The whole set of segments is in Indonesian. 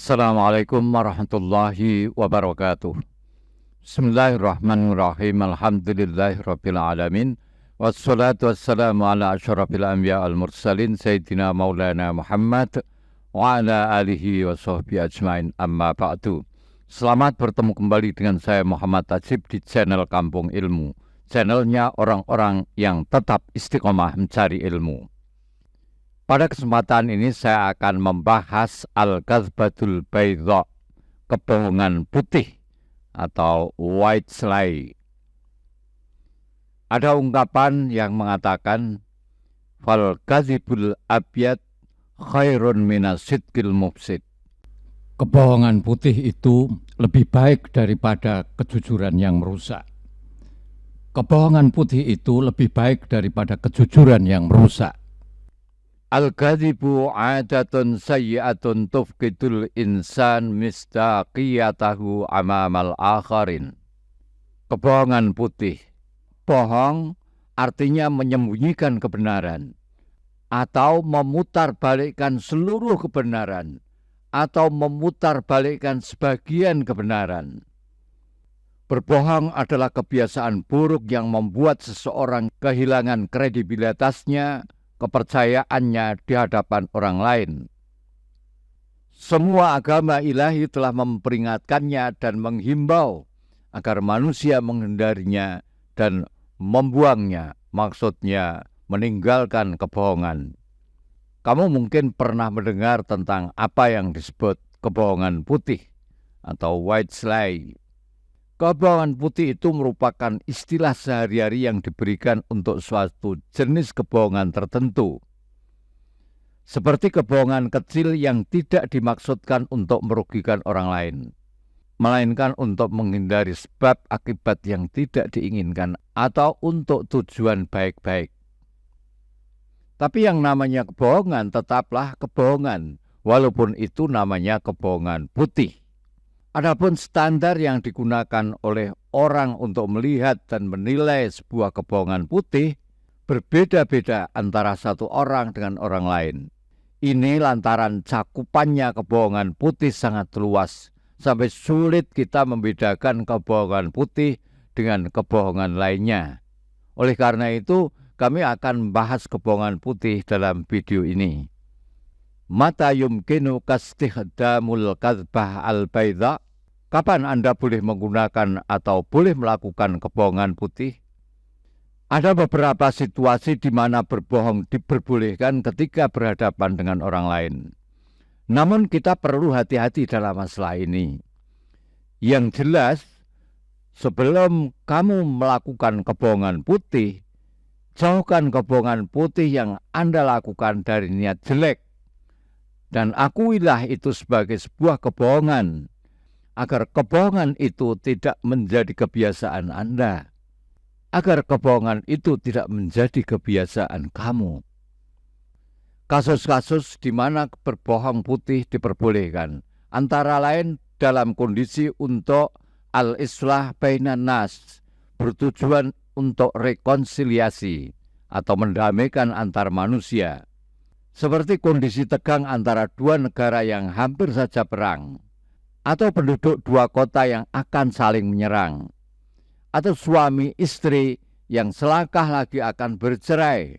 Assalamualaikum warahmatullahi wabarakatuh. Bismillahirrahmanirrahim. Alhamdulillahirabbil alamin. Wassalatu wassalamu ala asyrafil anbiya wal mursalin sayyidina maulana Muhammad wa ala alihi wa sahbihi ajmain. Amma ba'du. Selamat bertemu kembali dengan saya Muhammad Tajib di channel Kampung Ilmu. Channelnya orang-orang yang tetap istiqomah mencari ilmu. Pada kesempatan ini saya akan membahas al-kadzbatul baydha, kebohongan putih atau white lie. Ada ungkapan yang mengatakan fal kadzibul abyad khairun minas sidqil mufsid. Kebohongan putih itu lebih baik daripada kejujuran yang merusak. Kebohongan putih itu lebih baik daripada kejujuran yang merusak. Al-kadhibu adatun sayyi'atun tufqidul insan misdaqiyatahu amamal akharin. Kebohongan putih. Bohong artinya menyembunyikan kebenaran, atau memutarbalikkan seluruh kebenaran, atau memutarbalikkan sebagian kebenaran. Berbohong adalah kebiasaan buruk yang membuat seseorang kehilangan kredibilitasnya, kepercayaannya di hadapan orang lain. Semua agama ilahi telah memperingatkannya dan menghimbau agar manusia menghindarinya dan membuangnya, maksudnya meninggalkan kebohongan. Kamu mungkin pernah mendengar tentang apa yang disebut kebohongan putih atau white lie. Kebohongan putih itu merupakan istilah sehari-hari yang diberikan untuk suatu jenis kebohongan tertentu. Seperti kebohongan kecil yang tidak dimaksudkan untuk merugikan orang lain, melainkan untuk menghindari sebab akibat yang tidak diinginkan atau untuk tujuan baik-baik. Tapi yang namanya kebohongan tetaplah kebohongan, walaupun itu namanya kebohongan putih. Adapun standar yang digunakan oleh orang untuk melihat dan menilai sebuah kebohongan putih berbeda-beda antara satu orang dengan orang lain. Ini lantaran cakupannya kebohongan putih sangat luas, sampai sulit kita membedakan kebohongan putih dengan kebohongan lainnya. Oleh karena itu, kami akan membahas kebohongan putih dalam video ini. Mata yumkinu kastihdamul kadzbah al-baydha. Kapan Anda boleh menggunakan atau boleh melakukan kebohongan putih? Ada beberapa situasi di mana berbohong diperbolehkan ketika berhadapan dengan orang lain. Namun kita perlu hati-hati dalam masalah ini. Yang jelas, sebelum kamu melakukan kebohongan putih, jauhkan kebohongan putih yang Anda lakukan dari niat jelek. Dan akuilah itu sebagai sebuah kebohongan, agar kebohongan itu tidak menjadi kebiasaan Anda, agar kebohongan itu tidak menjadi kebiasaan kamu. Kasus-kasus di mana berbohong putih diperbolehkan, antara lain dalam kondisi untuk al-islah bainan nas, bertujuan untuk rekonsiliasi atau mendamaikan antar manusia, seperti kondisi tegang antara dua negara yang hampir saja perang, atau penduduk dua kota yang akan saling menyerang, atau suami istri yang selangkah lagi akan bercerai,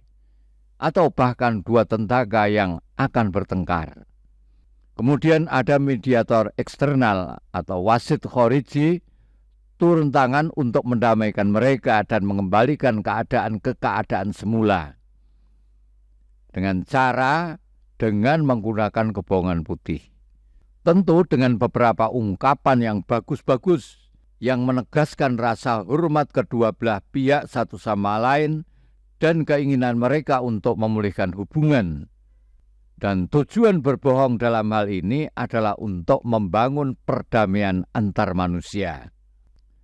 atau bahkan dua tentara yang akan bertengkar. Kemudian ada mediator eksternal atau wasit khariji turun tangan untuk mendamaikan mereka dan mengembalikan keadaan ke keadaan semula dengan menggunakan kebohongan putih. Tentu dengan beberapa ungkapan yang bagus-bagus yang menegaskan rasa hormat kedua belah pihak satu sama lain dan keinginan mereka untuk memulihkan hubungan. Dan tujuan berbohong dalam hal ini adalah untuk membangun perdamaian antar manusia.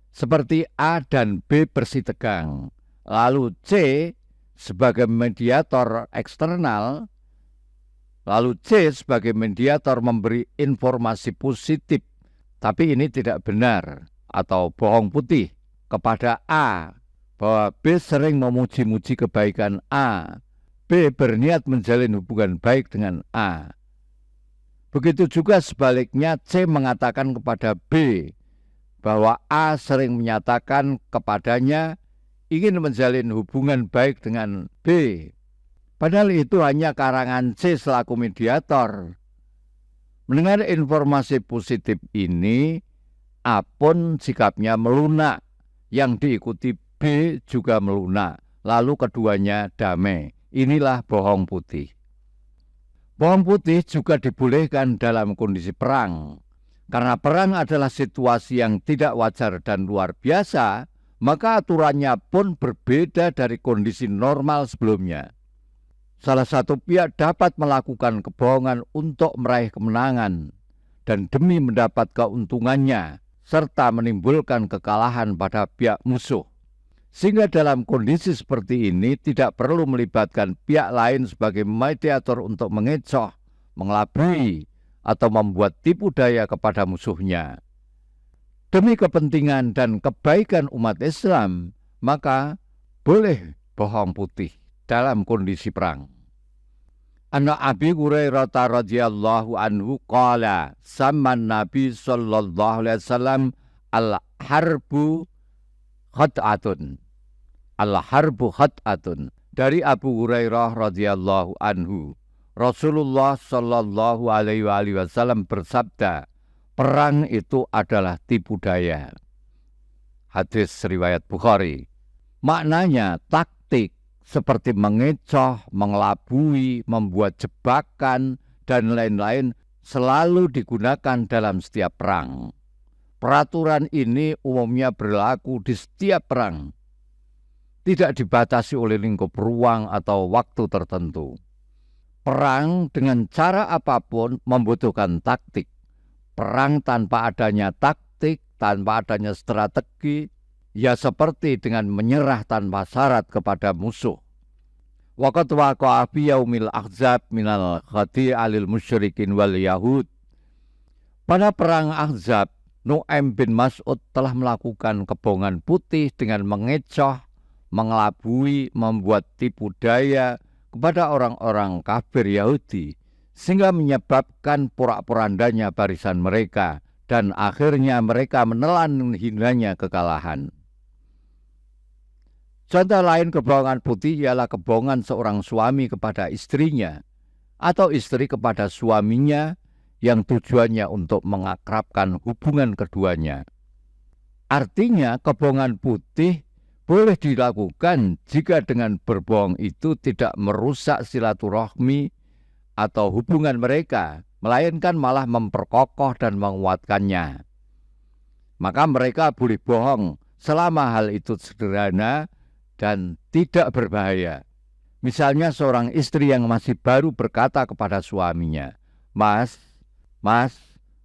Seperti A dan B bersitegang, lalu C sebagai mediator eksternal, lalu C sebagai mediator memberi informasi positif, tapi ini tidak benar atau bohong putih kepada A, bahwa B sering memuji-muji kebaikan A, B berniat menjalin hubungan baik dengan A. Begitu juga sebaliknya C mengatakan kepada B bahwa A sering menyatakan kepadanya ingin menjalin hubungan baik dengan B. Padahal itu hanya karangan C selaku mediator. Mendengar informasi positif ini, A pun sikapnya melunak. Yang diikuti B juga melunak. Lalu keduanya damai. Inilah bohong putih. Bohong putih juga dibolehkan dalam kondisi perang. Karena perang adalah situasi yang tidak wajar dan luar biasa, maka aturannya pun berbeda dari kondisi normal sebelumnya. Salah satu pihak dapat melakukan kebohongan untuk meraih kemenangan dan demi mendapat keuntungannya, serta menimbulkan kekalahan pada pihak musuh. Sehingga dalam kondisi seperti ini tidak perlu melibatkan pihak lain sebagai mediator untuk mengecoh, mengelabui, atau membuat tipu daya kepada musuhnya. Demi kepentingan dan kebaikan umat Islam, maka boleh bohong putih dalam kondisi perang. Anna Abi Hurairah radhiyallahu anhu qala samman Nabi sallallahu alaihi wasallam al-harbu khat'atun. Al-harbu khat'atun. Dari Abu Hurairah radhiyallahu anhu, Rasulullah sallallahu alaihi wasallam bersabda, perang itu adalah tipu daya. Hadis riwayat Bukhari. Maknanya taktik seperti mengecoh, mengelabui, membuat jebakan, dan lain-lain selalu digunakan dalam setiap perang. Peraturan ini umumnya berlaku di setiap perang. Tidak dibatasi oleh lingkup ruang atau waktu tertentu. Perang dengan cara apapun membutuhkan taktik. Perang tanpa adanya taktik, tanpa adanya strategi, ya seperti dengan menyerah tanpa syarat kepada musuh. Waqad waqa'a fi yaumil ahzab minal khadi'alil musyrikin wal yahud. Pada perang Ahzab, Nu'aim bin Mas'ud telah melakukan kebohongan putih dengan mengecoh, mengelabui, membuat tipu daya kepada orang-orang kafir Yahudi, sehingga menyebabkan porak-porandanya barisan mereka, dan akhirnya mereka menelan hinanya kekalahan. Contoh lain kebohongan putih ialah kebohongan seorang suami kepada istrinya, atau istri kepada suaminya, yang tujuannya untuk mengakrabkan hubungan keduanya. Artinya kebohongan putih boleh dilakukan jika dengan berbohong itu tidak merusak silaturahmi atau hubungan mereka, melainkan malah memperkokoh dan menguatkannya. Maka mereka boleh bohong selama hal itu sederhana dan tidak berbahaya. Misalnya seorang istri yang masih baru berkata kepada suaminya, Mas,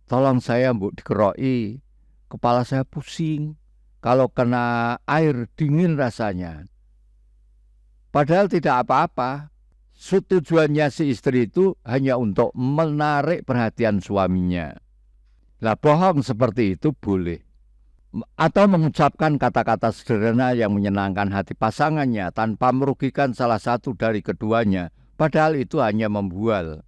tolong saya mbok dikeroki, kepala saya pusing. Kalau kena air dingin rasanya. Padahal tidak apa-apa. Tujuannya si istri itu hanya untuk menarik perhatian suaminya. Lah bohong seperti itu boleh. Atau mengucapkan kata-kata sederhana yang menyenangkan hati pasangannya tanpa merugikan salah satu dari keduanya. Padahal itu hanya membual.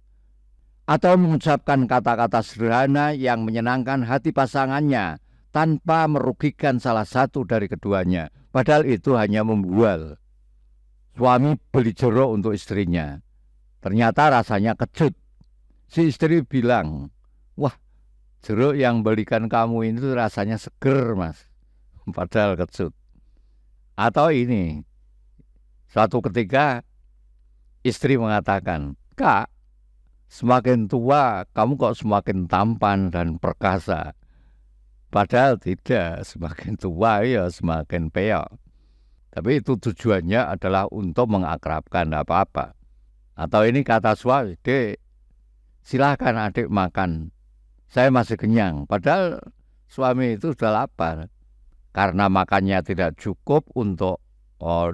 Atau mengucapkan kata-kata sederhana yang menyenangkan hati pasangannya tanpa merugikan salah satu dari keduanya. Padahal itu hanya membual. Suami beli jeruk untuk istrinya. Ternyata rasanya kecut. Si istri bilang, wah, jeruk yang belikan kamu itu rasanya seger, Mas. Padahal kecut. Atau ini, suatu ketika istri mengatakan, Kak, semakin tua kamu kok semakin tampan dan perkasa. Padahal tidak, semakin tua ya semakin peok. Tapi itu tujuannya adalah untuk mengakrabkan, tidak apa-apa. Atau ini kata suami, Dek, silakan adik makan, saya masih kenyang. Padahal suami itu sudah lapar. Karena makannya tidak cukup untuk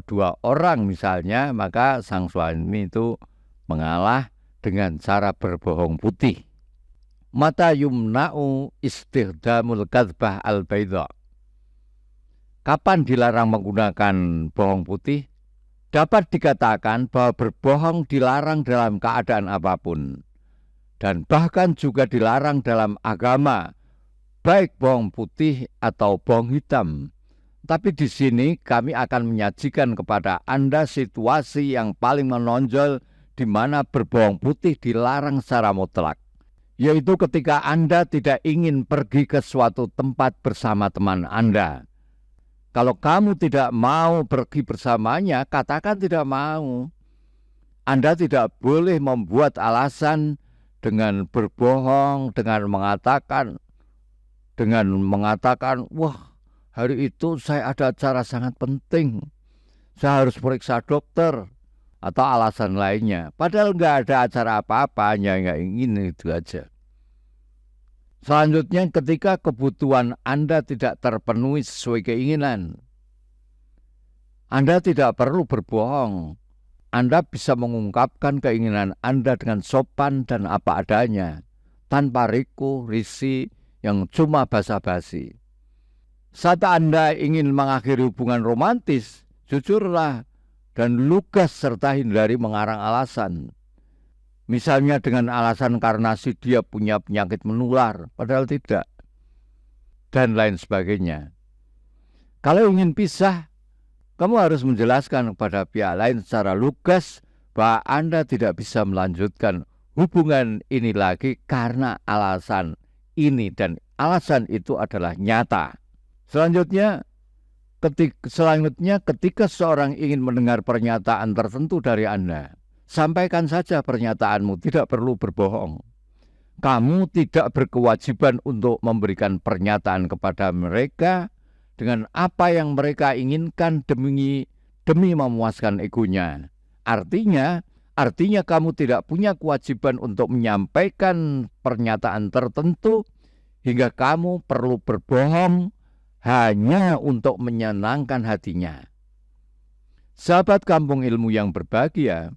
dua orang misalnya, maka sang suami itu mengalah dengan cara berbohong putih. Mata yumna'u istighdamul kadzbah al-baidha. Kapan dilarang menggunakan bohong putih? Dapat dikatakan bahwa berbohong dilarang dalam keadaan apapun. dan bahkan juga dilarang dalam agama, baik bohong putih atau bohong hitam. Tapi di sini kami akan menyajikan kepada Anda situasi yang paling menonjol di mana berbohong putih dilarang secara mutlak, yaitu ketika Anda tidak ingin pergi ke suatu tempat bersama teman Anda. Kalau kamu tidak mau pergi bersamanya, katakan tidak mau. Anda tidak boleh membuat alasan dengan berbohong, dengan mengatakan, wah, hari itu saya ada acara sangat penting, saya harus periksa dokter, atau alasan lainnya. Padahal nggak ada acara apa-apa, hanya nggak ingin itu aja. Selanjutnya, ketika kebutuhan Anda tidak terpenuhi sesuai keinginan, Anda tidak perlu berbohong. Anda bisa mengungkapkan keinginan Anda dengan sopan dan apa adanya, tanpa riku, risih, yang cuma basa-basi. Saat Anda ingin mengakhiri hubungan romantis, jujurlah dan lugas serta hindari mengarang alasan. Misalnya dengan alasan karena si dia punya penyakit menular, padahal tidak. Dan lain sebagainya. Kalau ingin pisah, kamu harus menjelaskan kepada pihak lain secara lugas bahwa Anda tidak bisa melanjutkan hubungan ini lagi karena alasan ini dan alasan itu adalah nyata. Selanjutnya, ketika seorang ingin mendengar pernyataan tertentu dari Anda, sampaikan saja pernyataanmu, tidak perlu berbohong. Kamu tidak berkewajiban untuk memberikan pernyataan kepada mereka dengan apa yang mereka inginkan demi memuaskan egonya. Artinya kamu tidak punya kewajiban untuk menyampaikan pernyataan tertentu hingga kamu perlu berbohong hanya untuk menyenangkan hatinya. Sahabat Kampung Ilmu yang berbahagia,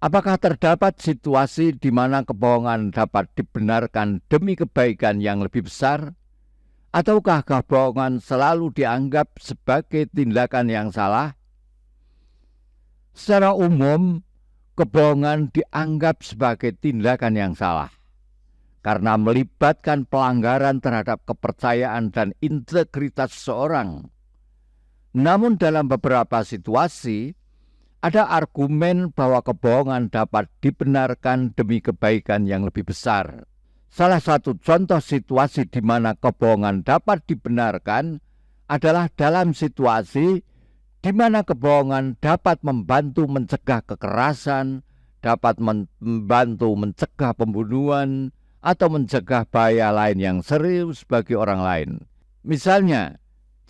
apakah terdapat situasi di mana kebohongan dapat dibenarkan demi kebaikan yang lebih besar? Ataukah kebohongan selalu dianggap sebagai tindakan yang salah? Secara umum, kebohongan dianggap sebagai tindakan yang salah karena melibatkan pelanggaran terhadap kepercayaan dan integritas seseorang. Namun dalam beberapa situasi, ada argumen bahwa kebohongan dapat dibenarkan demi kebaikan yang lebih besar. Salah satu contoh situasi di mana kebohongan dapat dibenarkan adalah dalam situasi di mana kebohongan dapat membantu mencegah kekerasan, dapat membantu mencegah pembunuhan, atau mencegah bahaya lain yang serius bagi orang lain. Misalnya,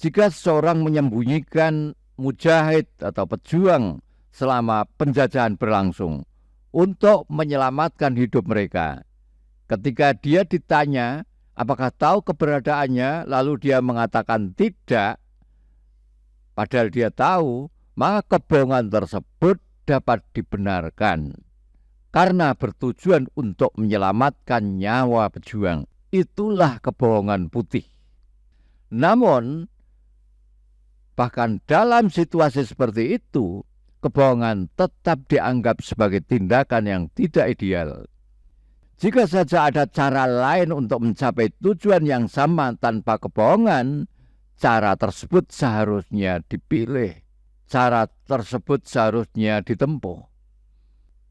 jika seseorang menyembunyikan mujahid atau pejuang selama penjajahan berlangsung untuk menyelamatkan hidup mereka. Ketika dia ditanya apakah tahu keberadaannya, lalu dia mengatakan tidak, padahal dia tahu, maka kebohongan tersebut dapat dibenarkan. Karena bertujuan untuk menyelamatkan nyawa pejuang. Itulah kebohongan putih. Namun, bahkan dalam situasi seperti itu, kebohongan tetap dianggap sebagai tindakan yang tidak ideal. Jika saja ada cara lain untuk mencapai tujuan yang sama tanpa kebohongan, cara tersebut seharusnya dipilih. Cara tersebut seharusnya ditempuh.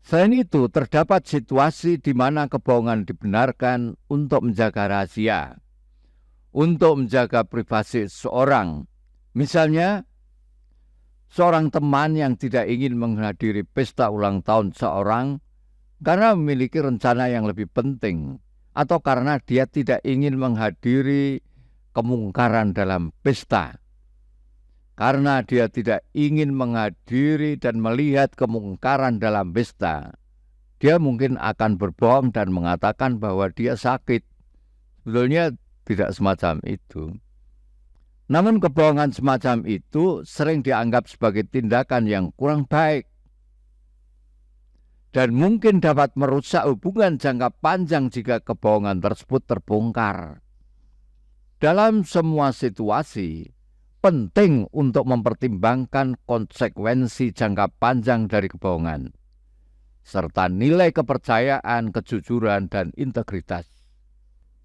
Selain itu, terdapat situasi di mana kebohongan dibenarkan untuk menjaga rahasia, untuk menjaga privasi seseorang. Misalnya, seorang teman yang tidak ingin menghadiri pesta ulang tahun seorang karena memiliki rencana yang lebih penting, atau karena dia tidak ingin menghadiri kemungkaran dalam pesta. Karena dia tidak ingin menghadiri dan melihat kemungkaran dalam pesta, dia mungkin akan berbohong dan mengatakan bahwa dia sakit. Sebetulnya tidak semacam itu. Namun kebohongan semacam itu sering dianggap sebagai tindakan yang kurang baik dan mungkin dapat merusak hubungan jangka panjang jika kebohongan tersebut terbongkar. Dalam semua situasi, penting untuk mempertimbangkan konsekuensi jangka panjang dari kebohongan. serta nilai kepercayaan, kejujuran, dan integritas.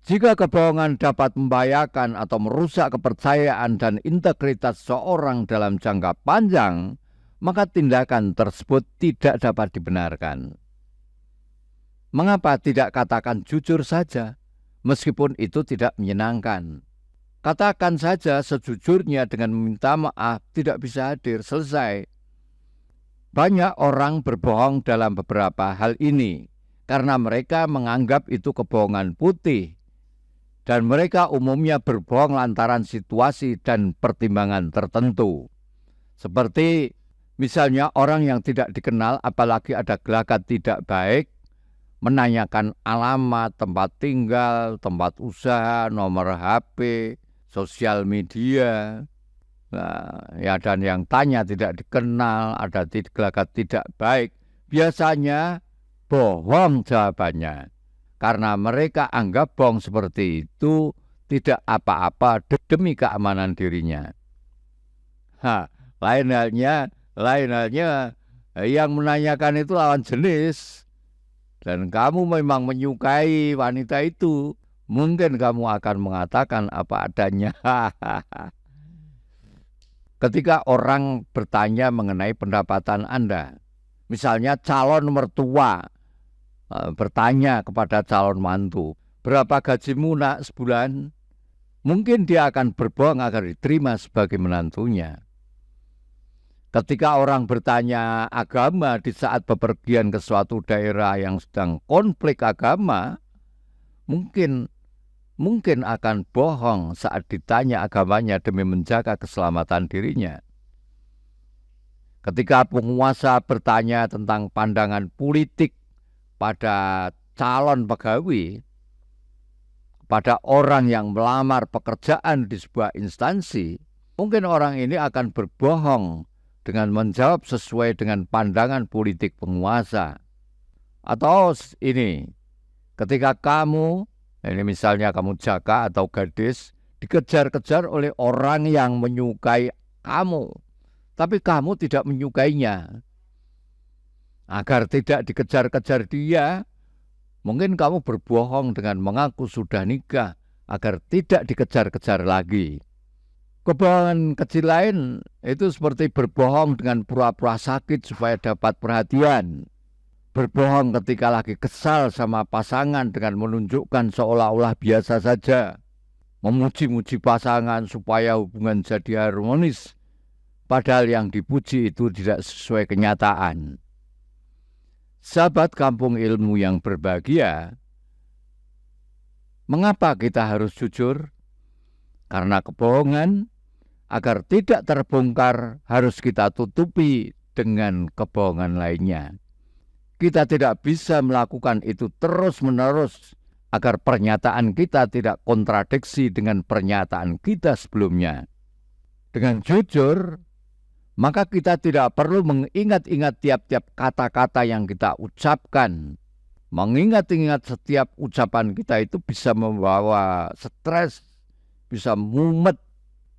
Jika kebohongan dapat membahayakan atau merusak kepercayaan dan integritas seorang dalam jangka panjang, maka tindakan tersebut tidak dapat dibenarkan. Mengapa tidak katakan jujur saja, meskipun itu tidak menyenangkan? Katakan saja sejujurnya dengan meminta maaf, tidak bisa hadir, selesai. Banyak orang berbohong dalam beberapa hal ini, karena mereka menganggap itu kebohongan putih. Dan mereka umumnya berbohong lantaran situasi dan pertimbangan tertentu. Seperti misalnya orang yang tidak dikenal, apalagi ada gelagat tidak baik, menanyakan alamat, tempat tinggal, tempat usaha, nomor HP, sosial media, dan yang tanya tidak dikenal, ada gelagat tidak baik, biasanya bohong jawabannya. Karena mereka anggap bohong seperti itu tidak apa-apa demi keamanan dirinya. Lain halnya yang menanyakan itu lawan jenis, dan kamu memang menyukai wanita itu, mungkin kamu akan mengatakan apa adanya. Ketika orang bertanya mengenai pendapatan Anda, misalnya calon mertua bertanya kepada calon mantu, berapa gajimu nak sebulan? Mungkin dia akan berbohong agar diterima sebagai menantunya. Ketika orang bertanya agama di saat bepergian ke suatu daerah yang sedang konflik agama, mungkin akan bohong saat ditanya agamanya demi menjaga keselamatan dirinya. Ketika penguasa bertanya tentang pandangan politik pada calon pegawai, pada orang yang melamar pekerjaan di sebuah instansi, mungkin orang ini akan berbohong dengan menjawab sesuai dengan pandangan politik penguasa. Atau ini, ketika kamu, ini misalnya kamu jaka atau gadis, dikejar-kejar oleh orang yang menyukai kamu, tapi kamu tidak menyukainya. Agar tidak dikejar-kejar dia, mungkin kamu berbohong dengan mengaku sudah nikah agar tidak dikejar-kejar lagi. Kebohongan kecil lain itu seperti berbohong dengan pura-pura sakit supaya dapat perhatian. Berbohong ketika lagi kesal sama pasangan dengan menunjukkan seolah-olah biasa saja. Memuji-muji pasangan supaya hubungan jadi harmonis, padahal yang dipuji itu tidak sesuai kenyataan. Sahabat Kampung Ilmu yang berbahagia, mengapa kita harus jujur? Karena kebohongan, agar tidak terbongkar, harus kita tutupi dengan kebohongan lainnya. Kita tidak bisa melakukan itu terus-menerus, agar pernyataan kita tidak kontradiksi dengan pernyataan kita sebelumnya. Dengan jujur, maka kita tidak perlu mengingat-ingat tiap-tiap kata-kata yang kita ucapkan. Mengingat-ingat setiap ucapan kita itu bisa membawa stres, bisa mumet.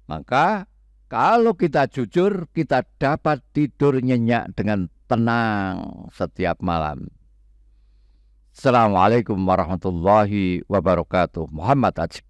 Maka kalau kita jujur, kita dapat tidur nyenyak dengan tenang setiap malam. Assalamualaikum warahmatullahi wabarakatuh. Muhammad Ajib.